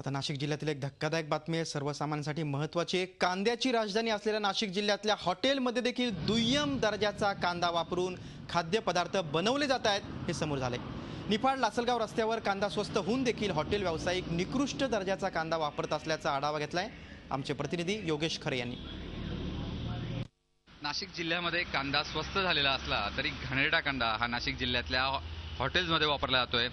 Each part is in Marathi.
आता नाशिक जिल्ह्यातील एक धक्कादायक बातमी आहे। सर्वसामान्यांसाठी महत्त्वाची आहे। कांद्याची राजधानी असलेल्या नाशिक जिल्ह्यातल्या हॉटेलमध्ये देखील दुय्यम दर्जाचा कांदा वापरून खाद्यपदार्थ बनवले जात आहेत हे समोर झाले। निफाड लासलगाव रस्त्यावर कांदा स्वस्त होऊन देखील हॉटेल व्यावसायिक निकृष्ट दर्जाचा कांदा वापरत असल्याचा आढावा घेतलाय आमचे प्रतिनिधी योगेश खरे यांनी। नाशिक जिल्ह्यामध्ये कांदा स्वस्त झालेला असला तरी घाणेरडा कांदा हा नाशिक जिल्ह्यातल्या हॉटेल्समध्ये वापरला जातोय।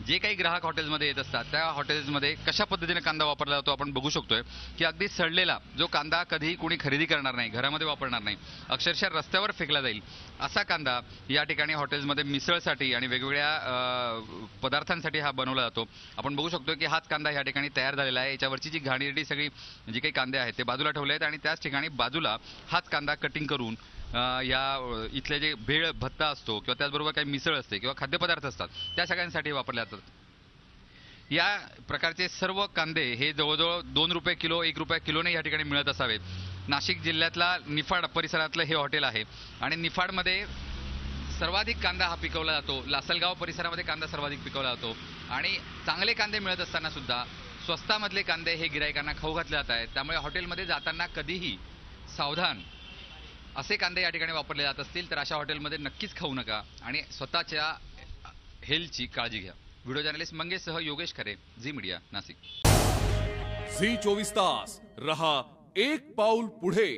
जे काही ग्राहक हॉटेल्समध्ये येत असतात त्या हॉटेल्समध्ये कशा पद्धतीने कांदा वापरला जातो आपण बघू शकतोय की अगदी सडलेला जो कांदा कधी कोणी खरेदी करणार नाही, घरामध्ये वापरणार नाही, अक्षरशः रस्त्यावर फेकला जाईल असा कांदा या ठिकाणी हॉटेल्समध्ये मिसळसाठी आणि वेगवेगळ्या पदार्थांसाठी हा बनवला जातो। आपण बघू शकतो की हाच कांदा या ठिकाणी तयार झालेला आहे। याच्यावरची जी घाणेरडी सगळी जी काही कांदे आहेत ते बाजूला ठेवले आहेत आणि त्याच ठिकाणी बाजूला हाच कांदा कटिंग करून या इथले जे भेळ भत्ता असतो किंवा त्याचबरोबर काही मिसळ असते किंवा खाद्यपदार्थ असतात त्या सगळ्यांसाठी वापरले जातात। या प्रकारचे सर्व कांदे हे जवळजवळ 2 रुपये किलो 1 रुपया किलोने या ठिकाणी मिळत असावेत। नाशिक जिल्ह्यातला निफाड परिसरातलं हे हॉटेल आहे आणि निफाडमध्ये सर्वाधिक कांदा हा पिकवला जातो। लासलगाव परिसरामध्ये कांदा सर्वाधिक पिकवला जातो आणि चांगले कांदे मिळत असताना सुद्धा स्वस्तामधले कांदे हे गिरायकांना खाऊ घातले जात आहेत। त्यामुळे हॉटेलमध्ये जाताना कधीही सावधान असे कांदे या ठिकाणी वापरले जात असतील तर अशा हॉटेलमध्ये नक्कीच खाऊ नका आणि स्वतःच्या हेल्थची काळजी घ्या। व्हिडिओ जर्नलिस्ट मंगेशसह योगेश खरे, झी मीडिया, नाशिक। झी 24 तास रहा एक पाऊल पुढे।